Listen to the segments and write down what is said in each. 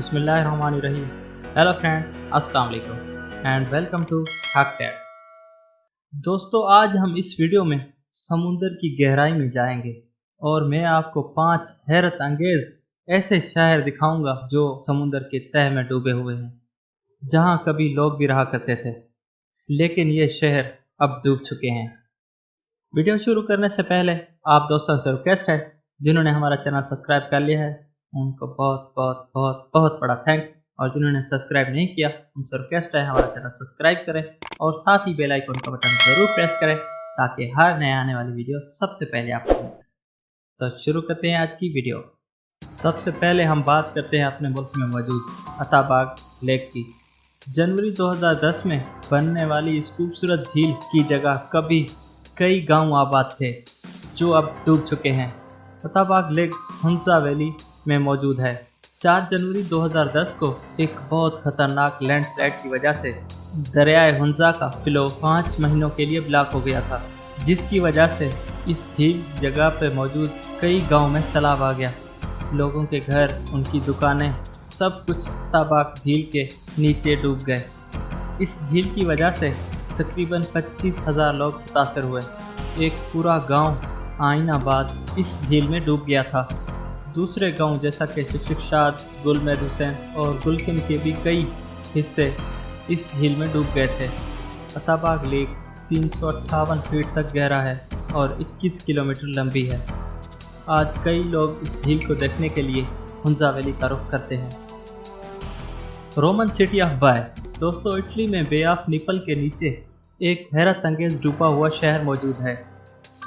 बिस्मिल्लाहिर्रहमानिर्रहीम। Hello friend, अस्सलाम वालेकुम एंड वेलकम टू हक फैक्ट्स। दोस्तों, आज हम इस वीडियो में समुंदर की गहराई में जाएंगे और मैं आपको 5 हैरत अंगेज ऐसे शहर दिखाऊंगा जो समुंदर के तह में डूबे हुए हैं, जहां कभी लोग भी रहा करते थे, लेकिन ये शहर अब डूब चुके हैं। वीडियो शुरू करने से पहले आप दोस्तों से रिक्वेस्ट है, जिन्होंने हमारा चैनल सब्सक्राइब कर लिया है उनको बहुत बहुत बहुत बहुत बड़ा थैंक्स, और जिन्होंने सब्सक्राइब नहीं किया उनसे रिक्वेस्ट है हमारा चैनल सब्सक्राइब करें और साथ ही बेल आइकन का बटन जरूर प्रेस करें ताकि हर नए आने वाली वीडियो सबसे पहले आपको मिल सके। तो शुरू करते हैं आज की वीडियो। सबसे पहले हम बात करते हैं अपने मुल्क में मौजूद अताबाग लेक की। जनवरी 2010 में बनने वाली इस खूबसूरत झील की जगह कभी कई गांव आबाद थे जो अब डूब चुके हैं। अताबाग लेक हुंजा वैली में मौजूद है। 4 जनवरी 2010 को एक बहुत खतरनाक लैंडस्लाइड की वजह से दरियाए हुंजा का फ्लो 5 महीनों के लिए ब्लॉक हो गया था, जिसकी वजह से इस झील जगह पर मौजूद कई गांव में सैलाब आ गया। लोगों के घर, उनकी दुकानें, सब कुछ अताबाग झील के नीचे डूब गए। इस झील की वजह से तकरीबन 25,000 लोग मुतासर हुए। एक पूरा गांव आइनाबाद इस झील में डूब गया था। दूसरे गांव जैसा कि शिक्षाद, गुलमेद हुसैन और गुलकिम के भी कई हिस्से इस झील में डूब गए थे। अताबाग लेक 358 फीट तक गहरा है और 21 किलोमीटर लंबी है। आज कई लोग इस झील को देखने के लिए हुंजा वैली का रुख करते हैं। Roman city of Baiae. दोस्तों, इटली में बे ऑफ नेपल के नीचे एक हैरत अंगेज डूबा हुआ शहर मौजूद है।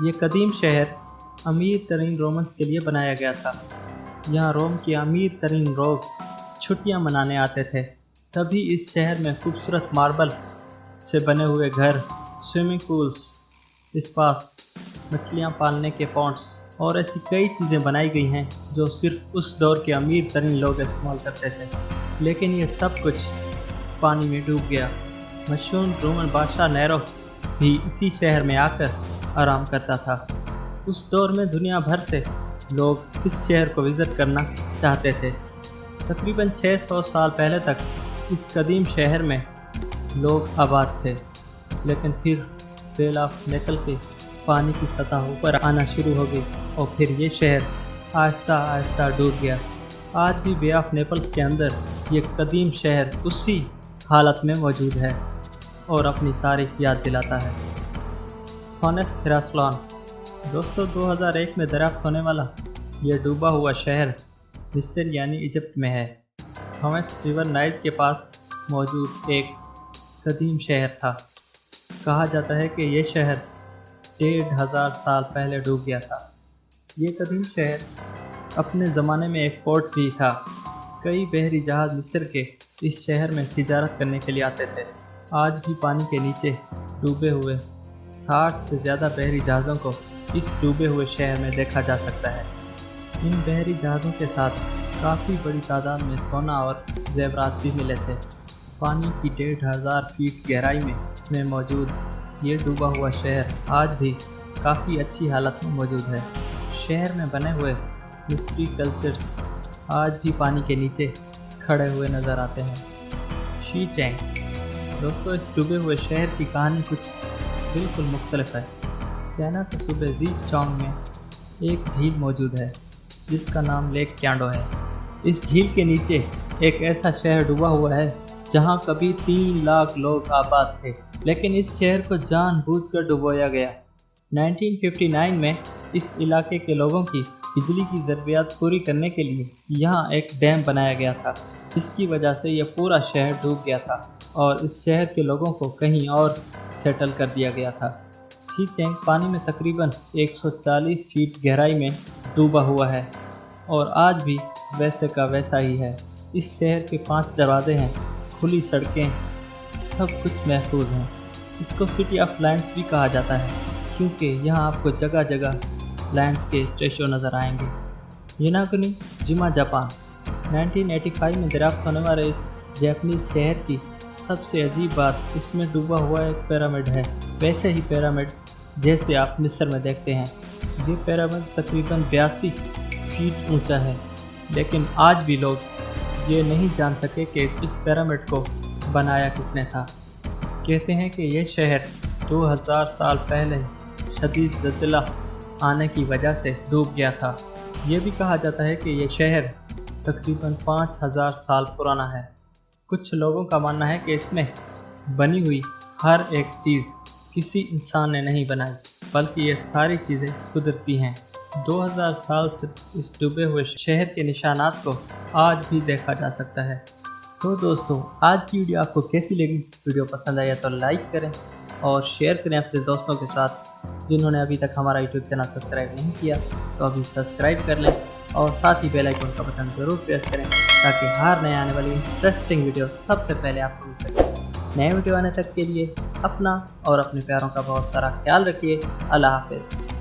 ये कदीम शहर अमीर तरीन रोमन्स के लिए बनाया गया था। यहाँ रोम के अमीर तरीन लोग छुट्टियाँ मनाने आते थे। तभी इस शहर में खूबसूरत मार्बल से बने हुए घर, स्विमिंग पूल्स, स्पास, मछलियाँ पालने के पॉन्ड्स और ऐसी कई चीज़ें बनाई गई हैं जो सिर्फ उस दौर के अमीर तरीन लोग इस्तेमाल करते थे। लेकिन ये सब कुछ पानी में डूब गया। मशहूर रोमन बादशाह नेरो भी इसी शहर में आकर आराम करता था। उस दौर में दुनिया भर से लोग इस शहर को विज़िट करना चाहते थे। तकरीबन 600 साल पहले तक इस कदीम शहर में लोग आबाद थे, लेकिन फिर बेल ऑफ नेपल के पानी की सतह ऊपर आना शुरू हो गई और फिर ये शहर आहिस्ता आहिस्ता डूब गया। आज भी बे ऑफ नेपल्स के अंदर ये कदीम शहर उसी हालत में मौजूद है और अपनी तारीख याद दिलाता है। थोनेस हिरासलॉन। दोस्तों, 2001 में दरियाफ्त होने वाला यह डूबा हुआ शहर मिस्र यानी इजिप्ट में है। थॉमस रिवर नाइल के पास मौजूद एक कदीम शहर था। कहा जाता है कि यह शहर 1,500 साल पहले डूब गया था। ये कदीम शहर अपने ज़माने में एक पोर्ट भी था। कई बहरी जहाज़ मिस्र के इस शहर में तिजारत करने के लिए आते थे। आज भी पानी के नीचे डूबे हुए 60 से ज़्यादा बहरी जहाज़ों को इस डूबे हुए शहर में देखा जा सकता है। इन बहरी जहाज़ों के साथ काफ़ी बड़ी तादाद में सोना और जेवरात भी मिले थे। पानी की 1,500 फीट गहराई में मौजूद ये डूबा हुआ शहर आज भी काफ़ी अच्छी हालत में मौजूद है। शहर में बने हुए मिस्री कल्चर्स आज भी पानी के नीचे खड़े हुए नज़र आते हैं। Shi Cheng. दोस्तों, इस डूबे हुए शहर की कहानी कुछ बिल्कुल मुख्तलिफ है। चाइना के सूबे ज़ीचोंग में एक झील मौजूद है जिसका नाम लेक क्यांडो है। इस झील के नीचे एक ऐसा शहर डूबा हुआ है जहां कभी 3 लाख लोग आबाद थे, लेकिन इस शहर को जानबूझकर डुबोया गया। 1959 में इस इलाके के लोगों की बिजली की ज़रूरियात पूरी करने के लिए यहाँ एक डैम बनाया गया था, जिसकी वजह से यह पूरा शहर डूब गया था और इस शहर के लोगों को कहीं और सेटल कर दिया गया था। शी चैंग पानी में तकरीबन 140 फीट गहराई में डूबा हुआ है और आज भी वैसे का वैसा ही है। इस शहर के 5 दरवाजे हैं, खुली सड़कें, सब कुछ महफूज हैं। इसको सिटी ऑफ लायंस भी कहा जाता है क्योंकि यहाँ आपको जगह जगह लायंस के स्टैचू नज़र आएंगे। यनागुनी जिमा, जापान। 1985 में दरियाफ्त होने वाले इस जापानीज शहर की सबसे अजीब बात इसमें डूबा हुआ एक पिरामिड है। वैसे ही पिरामिड जैसे आप मिस्र में देखते हैं। ये पिरामिड तकरीबन 82 फीट ऊंचा है, लेकिन आज भी लोग ये नहीं जान सके कि इस पिरामिड को बनाया किसने था। कहते हैं कि यह शहर 2000 साल पहले शदीद ज़लज़ला आने की वजह से डूब गया था। ये भी कहा जाता है कि यह शहर तकरीबन 5000 साल पुराना है। कुछ लोगों का मानना है कि इसमें बनी हुई हर एक चीज़ किसी इंसान ने नहीं बनाई, बल्कि ये सारी चीज़ें कुदरती हैं। 2000 साल से इस डूबे हुए शहर के निशानात को आज भी देखा जा सकता है। तो दोस्तों, आज की वीडियो आपको कैसी लगी? वीडियो पसंद आया तो लाइक करें और शेयर करें अपने दोस्तों के साथ। जिन्होंने अभी तक हमारा यूट्यूब चैनल सब्सक्राइब नहीं किया तो अभी सब्सक्राइब कर लें और साथ ही बेल आइकन का बटन ज़रूर प्रेस करें ताकि हर नए आने वाली इंटरेस्टिंग वीडियो सबसे पहले आपको मिल सके। नए वीडियो आने तक के लिए अपना और अपने प्यारों का बहुत सारा ख्याल रखिए। अल्लाह हाफिज़।